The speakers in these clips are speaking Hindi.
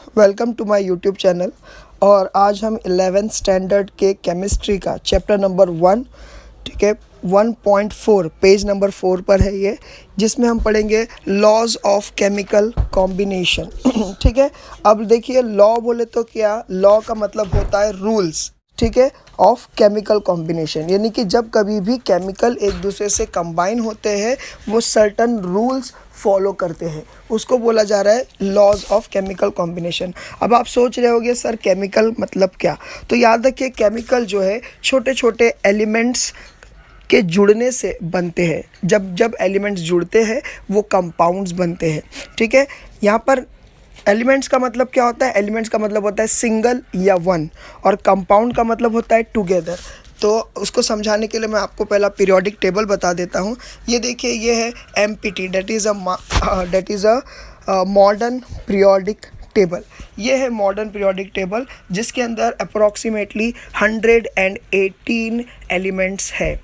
Welcome to my YouTube channel. और आज हम 11th स्टैंडर्ड के केमिस्ट्री का चैप्टर नंबर 1, ठीक है, 1.4 पेज नंबर 4 पर है ये, जिसमें हम पढ़ेंगे लॉज ऑफ केमिकल कॉम्बिनेशन। ठीक है। अब देखिए, लॉ बोले तो क्या, लॉ का मतलब होता है रूल्स, ठीक है, ऑफ केमिकल कॉम्बिनेशन, यानी कि जब कभी भी केमिकल एक दूसरे से कंबाइन होते हैं वो सर्टन रूल्स फॉलो करते हैं, उसको बोला जा रहा है लॉज ऑफ केमिकल कॉम्बिनेशन। अब आप सोच रहे होगे सर केमिकल मतलब क्या, तो याद रखिए केमिकल जो है छोटे छोटे एलिमेंट्स के जुड़ने से बनते हैं। जब जब एलिमेंट्स जुड़ते हैं वो कंपाउंड्स बनते हैं, ठीक है। यहाँ पर एलिमेंट्स का मतलब क्या होता है, एलिमेंट्स का मतलब होता है सिंगल या वन, और कंपाउंड का मतलब होता है टुगेदर। तो उसको समझाने के लिए मैं आपको पहला पीरियोडिक टेबल बता देता हूँ। ये देखिए, ये है empty, that is a modern periodic table. ये है मॉडर्न पीरियोडिक टेबल, जिसके अंदर अप्रोक्सीमेटली 118 एलिमेंट्स है,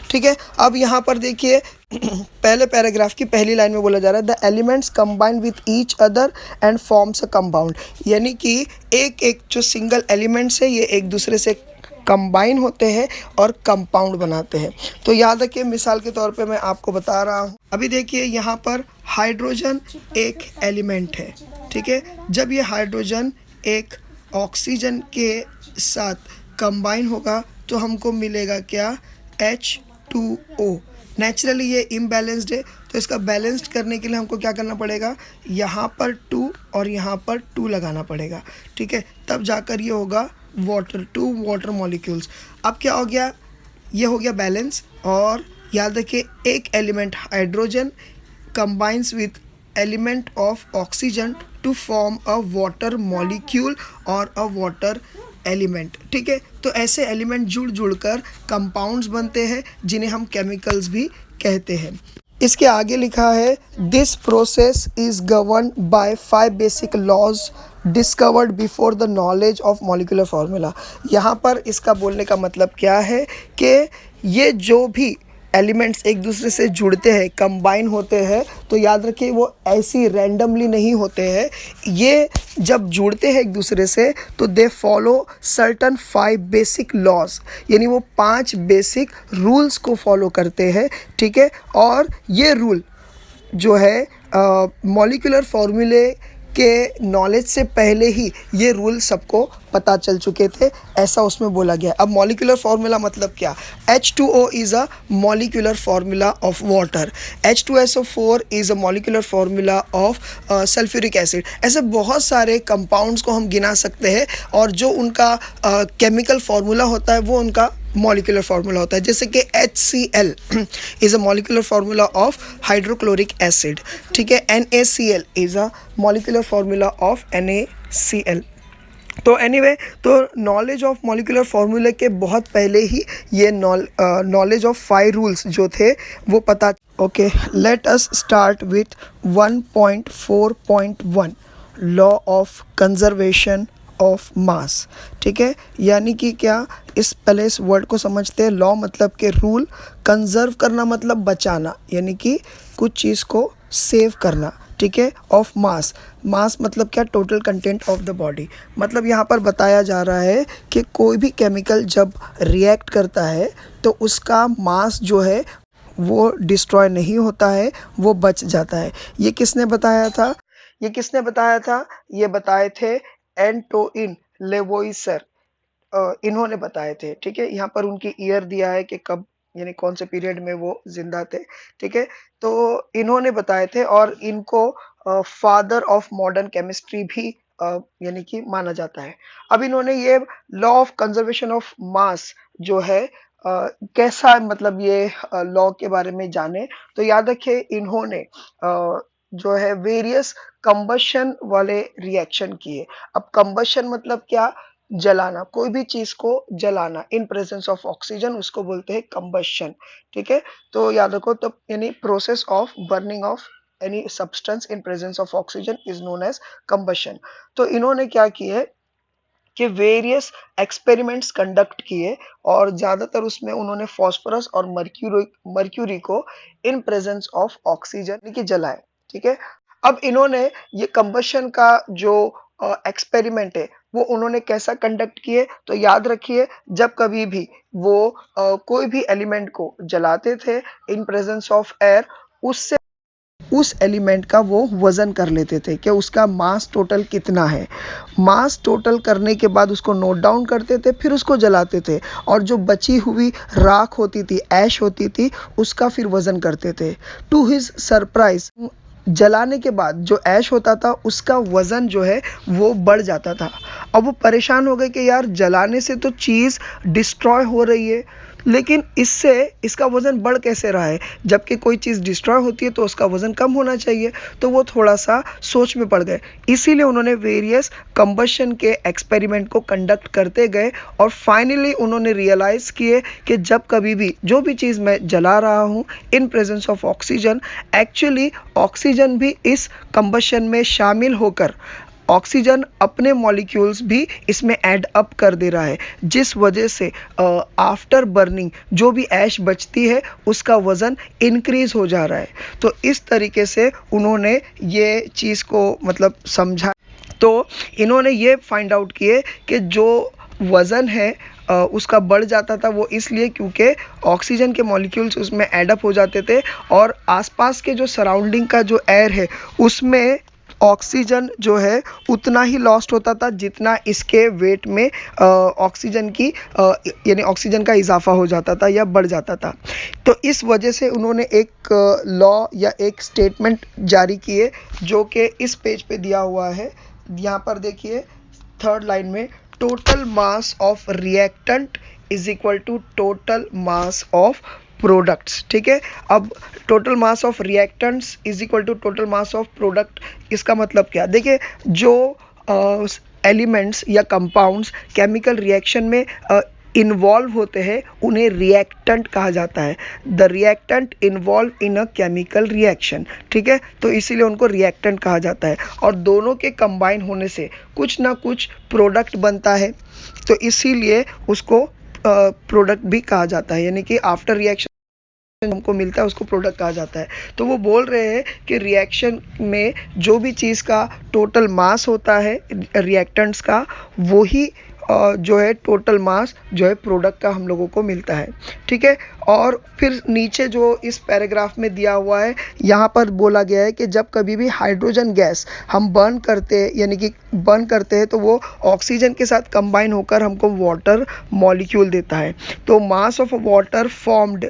ठीक है। अब यहाँ पर देखिए, पहले पैराग्राफ की पहली लाइन में बोला जा रहा है the elements combine with each other and forms a compound, यानी कि एक एक जो सिंगल एलिमेंट्स है ये एक दूसरे से कंबाइन होते हैं और कंपाउंड बनाते हैं। तो याद रखिए, मिसाल के तौर पे मैं आपको बता रहा हूँ। अभी देखिए, यहाँ पर हाइड्रोजन एक एलिमेंट है, ठीक है। जब ये हाइड्रोजन एक ऑक्सीजन के साथ कंबाइन होगा तो हमको मिलेगा क्या, H2O। नेचुरली ये इम्बैलेंस्ड है, तो इसका बैलेंस्ड करने के लिए हमको क्या करना पड़ेगा, यहाँ पर 2 और यहाँ पर 2 लगाना पड़ेगा, ठीक है। तब जाकर ये होगा वाटर, 2 वाटर मॉलिक्यूल्स। अब क्या हो गया, ये हो गया बैलेंस। और याद रखिए, एक element hydrogen combines with element of oxygen to form a water molecule और a water एलिमेंट, ठीक है। तो ऐसे एलिमेंट जुड़ जुड़कर कंपाउंड्स बनते हैं जिन्हें हम केमिकल्स भी कहते हैं। इसके आगे लिखा है this process is govern by 5 basic laws discovered before the knowledge of molecular formula. यहाँ पर इसका बोलने का मतलब क्या है कि ये जो भी एलिमेंट्स एक दूसरे से जुड़ते हैं, कंबाइन होते हैं, तो याद रखिए वो ऐसी रैंडमली नहीं होते हैं। ये जब जुड़ते हैं एक दूसरे से तो they follow certain 5 basic laws, यानी वो 5 बेसिक रूल्स को फॉलो करते हैं, ठीक है। और ये रूल जो है मॉलिक्यूलर फार्मूले के नॉलेज से पहले ही ये रूल सबको पता चल चुके थे, ऐसा उसमें बोला गया। अब मॉलिक्यूलर फार्मूला मतलब क्या, H2O is a molecular formula of water, H2SO4 is a molecular formula of sulphuric acid. ऐसे बहुत सारे कंपाउंड्स को हम गिना सकते हैं, और जो उनका केमिकल फार्मूला होता है वो उनका मॉलिक्यूलर फार्मूला होता है। जैसे कि HCl is a molecular formula of hydrochloric acid, ठीक है। NaCl is a molecular formula of NaCl। तो एनीवे, तो नॉलेज ऑफ मॉलिक्यूलर फार्मूले के बहुत पहले ही ये नॉलेज ऑफ 5 रूल्स जो थे वो पता। Okay, let us start with 1.4.1 law of conservation of mass, ठीक है। यानी कि क्या, इस पहले इस वर्ड को समझते हैं। लॉ मतलब के रूल, कंजर्व करना मतलब बचाना, यानी कि कुछ चीज़ को सेव करना, ठीक है। ऑफ मास, मास मतलब क्या, total content of the body. मतलब यहाँ पर बताया जा रहा है कि कोई भी केमिकल जब रिएक्ट करता है तो उसका मास जो है वो डिस्ट्रॉय नहीं होता है, वो बच जाता है। ये किसने बताया था, ये किसने बताया था, ये बताए थे एंटोइन लेवोइसर, इन्होंने बताए थे, ठीक है। यहाँ पर उनकी ईयर दिया है कि कब, यानी कौन से पीरियड में वो जिंदा थे, ठीक है। तो इन्होंने बताए थे, और इनको फादर ऑफ मॉडर्न केमिस्ट्री भी यानी कि माना जाता है। अब इन्होंने ये law of conservation of mass जो है कैसा, मतलब ये लॉ के बारे में जाने, तो याद रखिए इन्होंने जो है वेरियस कंबशन वाले रिएक्शन किए। अब कंबशन मतलब क्या, जलाना, कोई भी चीज को जलाना इन प्रेजेंस ऑफ ऑक्सीजन, उसको बोलते हैं कंबशन, ठीक है। तो याद रखो, तो यानी process of burning of any substance in presence of oxygen is known as combustion. तो इन्होंने क्या किया है कि वेरियस एक्सपेरिमेंट्स कंडक्ट किए, और ज़्यादातर उसमें उन्होंने फास्फोरस और मर्क्यूरी को इन प्रेजेंस ऑफ ऑक्सीजन की जलाए, ठीक है। अब इन्होंने ये कंबशन का जो एक्सपेरिमेंट है वो उन्होंने कैसा कंडक्ट किए, तो याद रखिए जब कभी भी वो कोई भी एलिमेंट को जलाते थे इन प्रेजेंस ऑफ एयर, उससे उस एलिमेंट का वो वज़न कर लेते थे कि उसका मास टोटल कितना है। मास टोटल करने के बाद उसको नोट डाउन करते थे, फिर उसको जलाते थे और जो बची हुई राख होती थी, ऐश होती थी, उसका फिर वज़न करते थे। टू हिज सरप्राइज जलाने के बाद जो ऐश होता था उसका वज़न जो है वो बढ़ जाता था। अब वो परेशान हो गए कि यार जलाने से तो चीज़ डिस्ट्रॉय हो रही है, लेकिन इससे इसका वज़न बढ़ कैसे रहा है, जबकि कोई चीज़ डिस्ट्रॉय होती है तो उसका वज़न कम होना चाहिए। तो वो थोड़ा सा सोच में पड़ गए, इसीलिए उन्होंने वेरियस कंबशन के एक्सपेरिमेंट को कंडक्ट करते गए और फाइनली उन्होंने रियलाइज़ किए कि जब कभी भी जो भी चीज़ मैं जला रहा हूँ इन presence of oxygen, actually oxygen भी इस कंबशन में शामिल होकर ऑक्सीजन अपने मॉलिक्यूल्स भी इसमें ऐड अप कर दे रहा है, जिस वजह से आफ्टर बर्निंग जो भी ऐश बचती है उसका वज़न इंक्रीज हो जा रहा है। तो इस तरीके से उन्होंने ये चीज़ को मतलब समझा। तो इन्होंने ये फाइंड आउट किए कि जो वज़न है उसका बढ़ जाता था, वो इसलिए क्योंकि ऑक्सीजन के मॉलिक्यूल्स उसमें ऐड अप हो जाते थे और आसपास के जो सराउंडिंग का जो एयर है उसमें ऑक्सीजन जो है उतना ही लॉस्ट होता था जितना इसके वेट में ऑक्सीजन की यानी ऑक्सीजन का इजाफा हो जाता था या बढ़ जाता था। तो इस वजह से उन्होंने एक लॉ या एक स्टेटमेंट जारी किए जो कि इस पेज पे दिया हुआ है। यहाँ पर देखिए थर्ड लाइन में, total mass of reactant is equal to total mass of products. ठीक है, अब total mass of reactants is equal to total mass of product, इसका मतलब क्या, देखिए जो एलिमेंट्स या कंपाउंड्स केमिकल रिएक्शन में इन्वॉल्व होते हैं उन्हें रिएक्टेंट कहा जाता है। The reactant involve in a chemical reaction, ठीक है, तो इसीलिए उनको रिएक्टेंट कहा जाता है और दोनों के कंबाइन होने से कुछ ना कुछ प्रोडक्ट बनता है, तो इसीलिए उसको प्रोडक्ट भी कहा जाता है, यानी कि आफ्टर रिएक्शन हमको मिलता है उसको प्रोडक्ट कहा जाता है। तो वो बोल रहे हैं कि रिएक्शन में जो भी चीज़ का टोटल मास होता है रिएक्टेंट्स का, वो ही जो है टोटल मास जो है प्रोडक्ट का हम लोगों को मिलता है। ठीक है, और फिर नीचे जो इस पैराग्राफ में दिया हुआ है यहाँ पर बोला गया है कि जब कभी भी हाइड्रोजन गैस हम बर्न करते हैं, यानी कि बर्न करते हैं, तो वो ऑक्सीजन के साथ कंबाइन होकर हमको वाटर मॉलिक्यूल देता है। तो मास ऑफ वाटर फॉर्म्ड,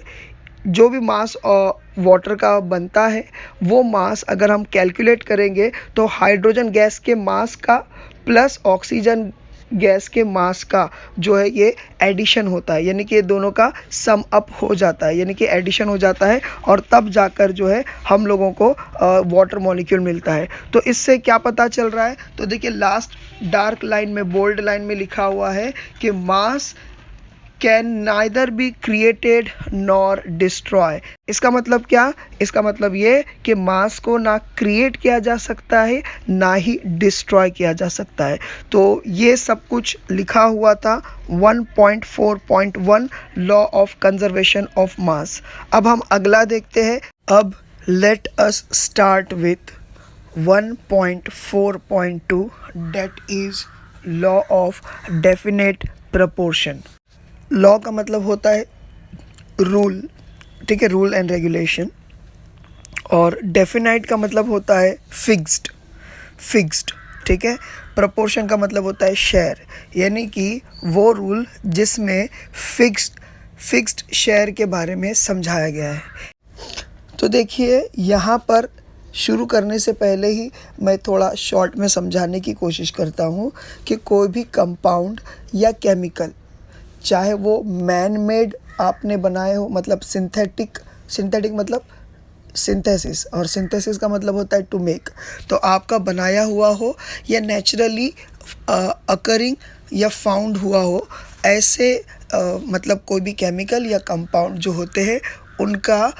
जो भी मास वाटर का बनता है वो मास अगर हम कैलकुलेट करेंगे तो हाइड्रोजन गैस के मास का प्लस ऑक्सीजन गैस के मास का जो है ये एडिशन होता है, यानी कि ये दोनों का सम अप हो जाता है, यानी कि एडिशन हो जाता है और तब जाकर जो है हम लोगों को वाटर मॉलिक्यूल मिलता है। तो इससे क्या पता चल रहा है, तो देखिए लास्ट डार्क लाइन में बोल्ड लाइन में लिखा हुआ है कि मास can neither be created nor destroy. इसका मतलब क्या, इसका मतलब ये कि मास को ना क्रिएट किया जा सकता है ना ही डिस्ट्रॉय किया जा सकता है। तो ये सब कुछ लिखा हुआ था 1.4.1 law of conservation of mass. अब हम अगला देखते हैं। अब let us start with 1.4.2 that is law of definite proportion. Law का मतलब होता है रूल, ठीक है, रूल एंड रेगुलेशन, और डेफिनाइट का मतलब होता है फिक्स्ड, ठीक है। प्रपोर्शन का मतलब होता है शेयर, यानी कि वो रूल जिसमें फिक्स्ड शेयर के बारे में समझाया गया है। तो देखिए यहाँ पर शुरू करने से पहले ही मैं थोड़ा शॉर्ट में समझाने की कोशिश करता हूँ कि कोई भी कंपाउंड या केमिकल, चाहे वो मैन मेड आपने बनाए हो, मतलब सिंथेटिक मतलब सिंथेसिस, और सिंथेसिस का मतलब होता है टू मेक, तो आपका बनाया हुआ हो या नेचुरली अकरिंग या फाउंड हुआ हो, ऐसे मतलब कोई भी केमिकल या कंपाउंड जो होते हैं उनका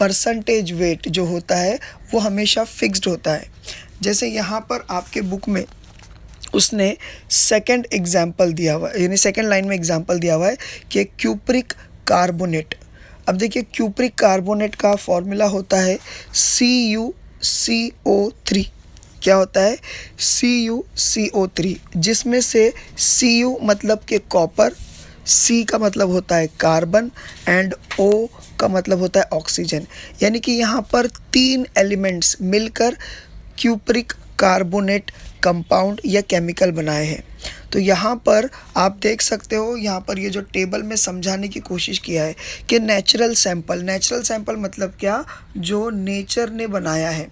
परसेंटेज वेट जो होता है वो हमेशा फिक्स्ड होता है। जैसे यहाँ पर आपके बुक में उसने सेकंड एग्जाम्पल दिया हुआ है, यानी सेकंड लाइन में एग्जाम्पल दिया हुआ है कि क्यूप्रिक कार्बोनेट। अब देखिए क्यूप्रिक कार्बोनेट का फॉर्मूला होता है CuCO3। क्या होता है CuCO3, जिसमें से Cu मतलब के कॉपर, C का मतलब होता है कार्बन एंड O का मतलब होता है ऑक्सीजन। यानी कि यहाँ पर 3 एलिमेंट्स मिलकर क्यूप्रिक कार्बोनेट कंपाउंड या केमिकल बनाए हैं। तो यहाँ पर आप देख सकते हो, यहाँ पर ये जो टेबल में समझाने की कोशिश किया है कि नेचुरल सैंपल मतलब क्या, जो नेचर ने बनाया है,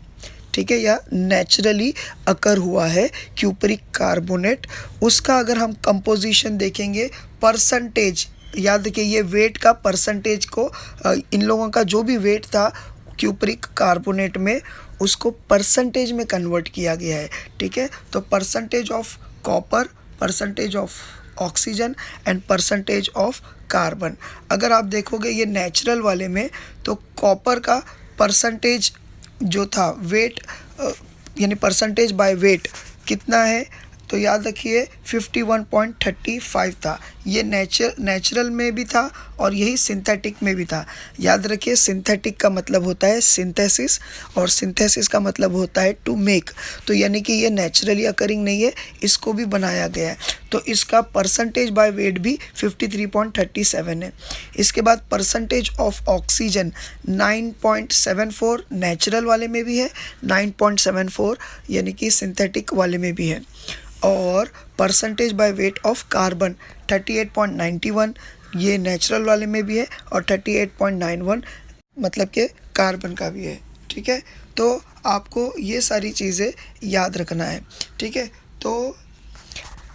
ठीक है, या नेचुरली अकर हुआ है क्यूप्रिक कार्बोनेट, उसका अगर हम कंपोजिशन देखेंगे, परसेंटेज, याद रखिए ये वेट का परसेंटेज को, इन लोगों का जो भी वेट था क्यूप्रिक कार्बोनेट में, उसको परसेंटेज में कन्वर्ट किया गया है, ठीक है। तो percentage of copper, percentage of oxygen and percentage of carbon. अगर आप देखोगे ये नेचुरल वाले में, तो कॉपर का परसेंटेज जो था वेट, यानी परसेंटेज बाय वेट कितना है, तो याद रखिए 51.35 था। ये नेचुरल में भी था और यही सिंथेटिक में भी था। याद रखिए सिंथेटिक का मतलब होता है सिंथेसिस और सिंथेसिस का मतलब होता है टू मेक। तो यानी कि ये नेचुरली अकरिंग नहीं है, इसको भी बनाया गया है। तो इसका परसेंटेज बाय वेट भी 53.37 है। इसके बाद परसेंटेज ऑफ ऑक्सीजन 9.74 नेचुरल वाले में भी है, 9.74 यानी कि सिंथेटिक वाले में भी है। और percentage by weight of carbon 38.91 ये नेचुरल वाले में भी है और 38.91 मतलब कि कार्बन का भी है, ठीक है। तो आपको ये सारी चीज़ें याद रखना है, ठीक है। तो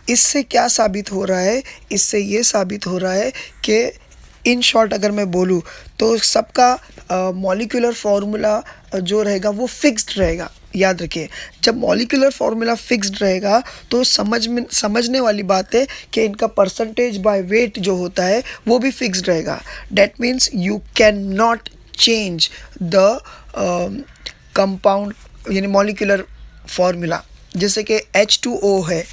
इससे क्या साबित हो रहा है, इससे ये साबित हो रहा है कि इन शॉर्ट अगर मैं बोलूँ तो सबका मॉलिक्यूलर फार्मूला जो रहेगा वो फिक्स्ड रहेगा। याद रखिए जब मॉलिक्यूलर फार्मूला फिक्स्ड रहेगा तो समझने वाली बात है कि इनका परसेंटेज बाय वेट जो होता है वो भी फिक्स्ड रहेगा। That means you can not change the compound यानी मॉलिक्यूलर फार्मूला। जैसे कि H2O है,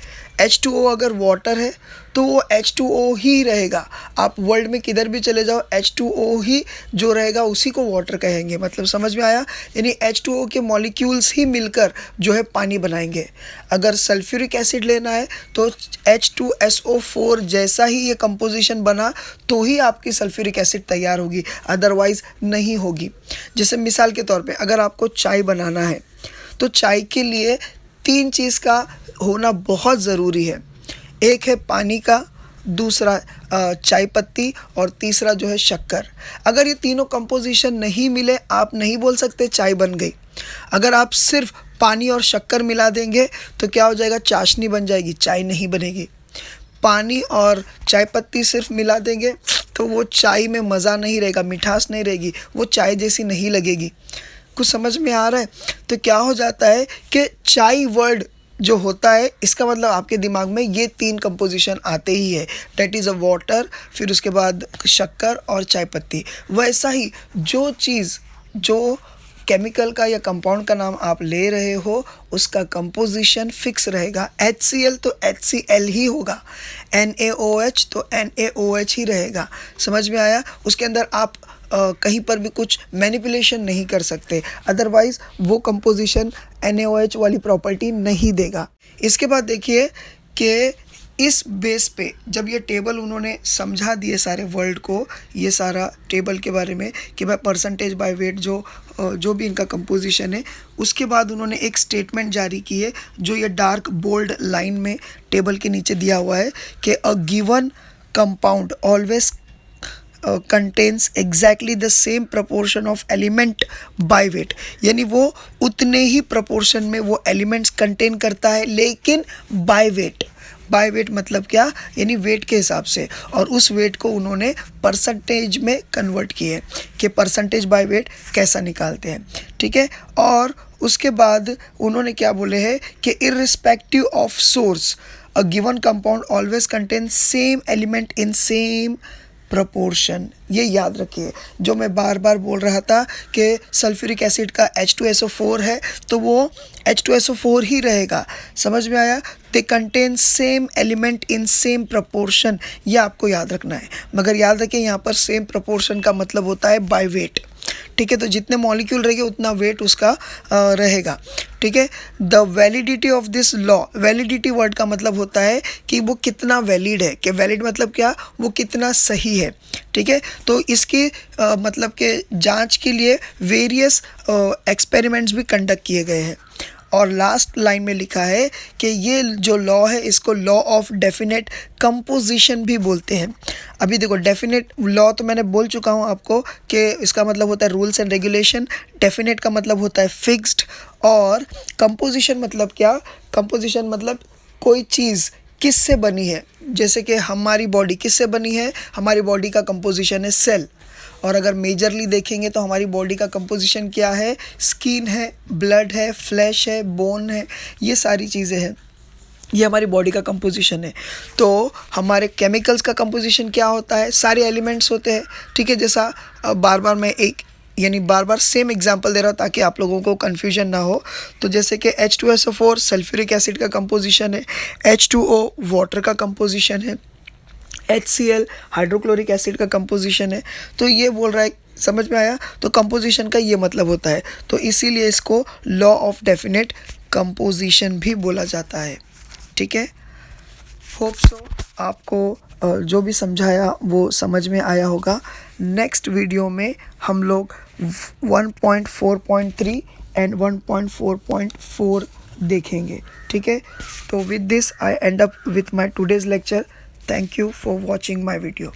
H2O अगर वाटर है तो वो H2O ही रहेगा। आप वर्ल्ड में किधर भी चले जाओ H2O ही जो रहेगा उसी को वाटर कहेंगे। मतलब समझ में आया, यानी H2O के मॉलिक्यूल्स ही मिलकर जो है पानी बनाएंगे। अगर सल्फ्यूरिक एसिड लेना है तो H2SO4 जैसा ही ये कंपोजिशन बना तो ही आपकी सल्फ्यूरिक एसिड तैयार होगी, अदरवाइज़ नहीं होगी। जैसे मिसाल के तौर पे अगर आपको चाय बनाना है तो चाय के लिए 3 चीज़ का होना बहुत ज़रूरी है। एक है पानी का, दूसरा चाय पत्ती और तीसरा जो है शक्कर। अगर ये तीनों कंपोजिशन नहीं मिले आप नहीं बोल सकते चाय बन गई। अगर आप सिर्फ पानी और शक्कर मिला देंगे तो क्या हो जाएगा, चाशनी बन जाएगी, चाय नहीं बनेगी। पानी और चाय पत्ती सिर्फ मिला देंगे तो वो चाय में मज़ा नहीं रहेगा, मिठास नहीं रहेगी, वो चाय जैसी नहीं लगेगी। कुछ समझ में आ रहा है? तो क्या हो जाता है कि चाय वर्ड जो होता है इसका मतलब आपके दिमाग में ये 3 कंपोजिशन आते ही है, डेट इज़ अ वाटर, फिर उसके बाद शक्कर और चाय पत्ती। वैसा ही जो चीज़ जो केमिकल का या कंपाउंड का नाम आप ले रहे हो उसका कंपोजिशन फिक्स रहेगा। HCl तो HCl ही होगा, NaOH तो NaOH ही रहेगा। समझ में आया? उसके अंदर आप कहीं पर भी कुछ मैनिपुलेशन नहीं कर सकते, अदरवाइज़ वो कंपोजिशन NaOH वाली प्रॉपर्टी नहीं देगा। इसके बाद देखिए कि इस बेस पे जब ये टेबल उन्होंने समझा दिए सारे वर्ल्ड को, ये सारा टेबल के बारे में कि भाई परसेंटेज बाय वेट जो भी इनका कंपोजिशन है, उसके बाद उन्होंने एक स्टेटमेंट जारी की है जो ये डार्क बोल्ड लाइन में टेबल के नीचे दिया हुआ है कि a given compound always contains exactly the same proportion of element by weight. यानी वो उतने ही प्रपोर्शन में वो एलिमेंट्स कंटेन करता है, लेकिन बाय वेट। बाय वेट मतलब क्या, यानी वेट के हिसाब से, और उस वेट को उन्होंने परसेंटेज में कन्वर्ट किए कि परसेंटेज बाय वेट कैसा निकालते हैं, ठीक है। और उसके बाद उन्होंने क्या बोले हैं कि irrespective of source a given compound always contain same element in same proportion. ये याद रखिए, जो मैं बार बार बोल रहा था कि सल्फ्यूरिक एसिड का H2SO4 है तो वो H2SO4 ही रहेगा। समझ में आया? They contain same element in same proportion, ये आपको याद रखना है। मगर याद रखें यहाँ पर सेम प्रपोर्शन का मतलब होता है बाय वेट, ठीक है। तो जितने मॉलिक्यूल रहेंगे उतना वेट उसका रहेगा, ठीक है। The validity of this law, validity word का मतलब होता है कि वो कितना वैलिड है, कि वैलिड मतलब क्या, वो कितना सही है, ठीक है। तो इसकी मतलब के जांच के लिए वेरियस एक्सपेरिमेंट्स भी कंडक्ट किए गए हैं। और लास्ट लाइन में लिखा है कि ये जो लॉ है इसको लॉ ऑफ डेफिनेट कंपोजिशन भी बोलते हैं। अभी देखो, डेफिनेट लॉ तो मैंने बोल चुका हूँ आपको कि इसका मतलब होता है रूल्स एंड रेगुलेशन, डेफिनेट का मतलब होता है फिक्स्ड, और कंपोजिशन मतलब क्या, कंपोजिशन मतलब कोई चीज़ किससे बनी है। जैसे कि हमारी बॉडी किससे बनी है, हमारी बॉडी का कंपोजिशन है सेल। और अगर मेजरली देखेंगे तो हमारी बॉडी का कंपोजिशन क्या है, स्किन है, ब्लड है, फ्लैश है, बोन है, ये सारी चीज़ें हैं, ये हमारी बॉडी का कंपोजिशन है। तो हमारे केमिकल्स का कंपोजिशन क्या होता है, सारे एलिमेंट्स होते हैं, ठीक है। जैसा बार बार मैं बार बार सेम एग्जांपल दे रहा हूँ ताकि आप लोगों को कन्फ्यूजन ना हो। तो जैसे कि H2SO4 सल्फ्यूरिक एसिड का कंपोजिशन है, H2O वाटर का कंपोजिशन है, HCl हाइड्रोक्लोरिक एसिड का कंपोजिशन है। तो ये बोल रहा है, समझ में आया। तो कंपोजिशन का ये मतलब होता है, तो इसीलिए इसको लॉ ऑफ डेफिनेट कंपोजिशन भी बोला जाता है, ठीक है। होप सो आपको जो भी समझाया वो समझ में आया होगा। नेक्स्ट वीडियो में हम लोग 1.4.3 एंड 1.4.4 देखेंगे, ठीक है। तो with this I and up with my today's lecture. Thank you for watching my video.